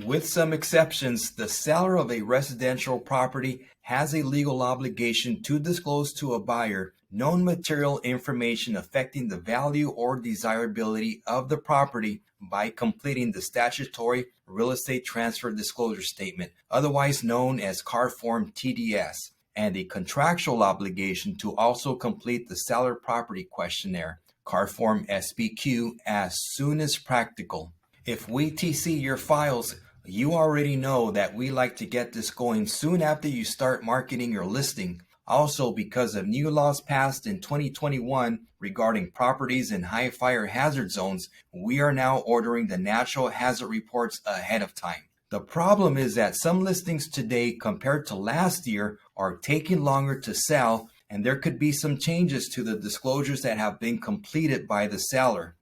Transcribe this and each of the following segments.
With some exceptions, the seller of a residential property has a legal obligation to disclose to a buyer known material information affecting the value or desirability of the property by completing the statutory real estate transfer disclosure statement, otherwise known as CAR Form TDS, and a contractual obligation to also complete the seller property questionnaire, CAR Form SPQ, as soon as practical. If we TC your files, you already know that we like to get this going soon after you start marketing your listing. Also, because of new laws passed in 2021 regarding properties in high fire hazard zones, we are now ordering the natural hazard reports ahead of time. The problem is that some listings today compared to last year are taking longer to sell, and there could be some changes to the disclosures that have been completed by the seller.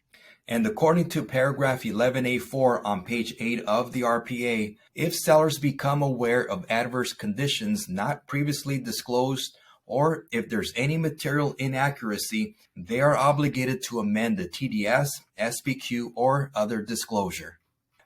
And according to paragraph 11A4 on page 8 of the RPA, if sellers become aware of adverse conditions not previously disclosed, or if there's any material inaccuracy, they are obligated to amend the TDS, SPQ, or other disclosure.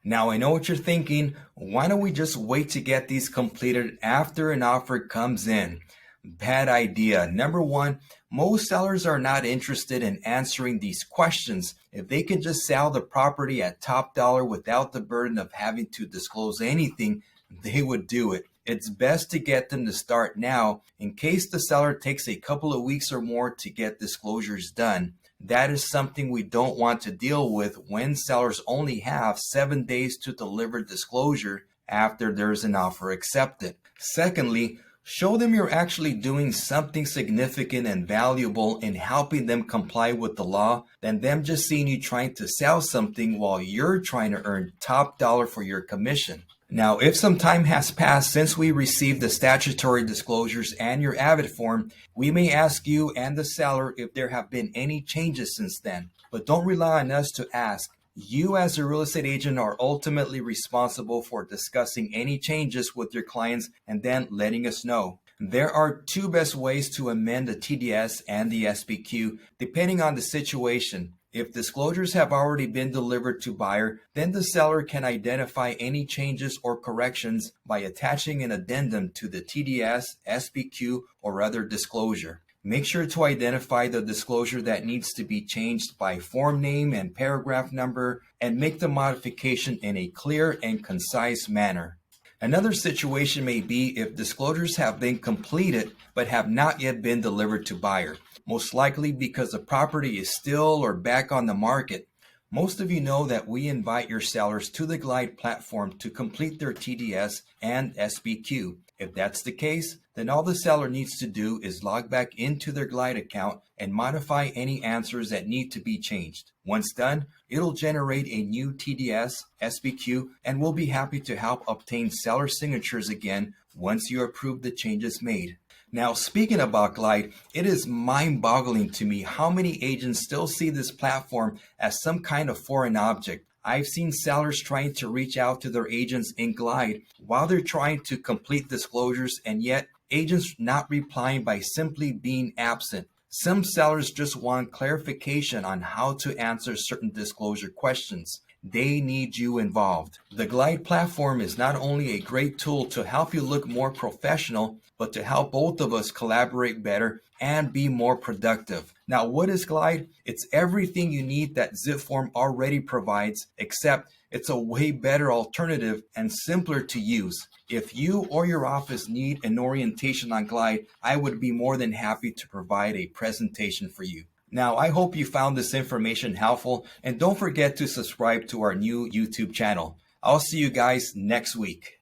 Now, I know what you're thinking. Why don't we just wait to get these completed after an offer comes in? Bad idea. Number one, most sellers are not interested in answering these questions. If they can just sell the property at top dollar without the burden of having to disclose anything, they would do it. It's best to get them to start now in case the seller takes a couple of weeks or more to get disclosures done. That is something we don't want to deal with when sellers only have 7 days to deliver disclosure after there's an offer accepted. Secondly, show them you're actually doing something significant and valuable in helping them comply with the law than them just seeing you trying to sell something while you're trying to earn top dollar for your commission. Now, if some time has passed since we received the statutory disclosures and your Avid form, we may ask you and the seller if there have been any changes since then. But don't rely on us to ask. You as a real estate agent are ultimately responsible for discussing any changes with your clients and then letting us know. There are two best ways to amend the TDS and the SPQ depending on the situation. If disclosures have already been delivered to buyer, then the seller can identify any changes or corrections by attaching an addendum to the TDS, SPQ, or other disclosure. Make sure to identify the disclosure that needs to be changed by form name and paragraph number, and make the modification in a clear and concise manner. Another situation may be if disclosures have been completed but have not yet been delivered to buyer, most likely because the property is still or back on the market. Most of you know that we invite your sellers to the Glide platform to complete their TDS and SPQ. If that's the case, then all the seller needs to do is log back into their Glide account and modify any answers that need to be changed. Once done, it'll generate a new TDS, SPQ, and we'll be happy to help obtain seller signatures again once you approve the changes made. Now, speaking about Glide, it is mind-boggling to me how many agents still see this platform as some kind of foreign object. I've seen sellers trying to reach out to their agents in Glide while they're trying to complete disclosures, and yet agents not replying by simply being absent. Some sellers just want clarification on how to answer certain disclosure questions. They need you involved. The Glide platform is not only a great tool to help you look more professional, but to help both of us collaborate better and be more productive. Now, what is Glide? It's everything you need that ZipForm already provides, except it's a way better alternative and simpler to use. If you or your office need an orientation on Glide, I would be more than happy to provide a presentation for you. Now, I hope you found this information helpful, and don't forget to subscribe to our new YouTube channel. I'll see you guys next week.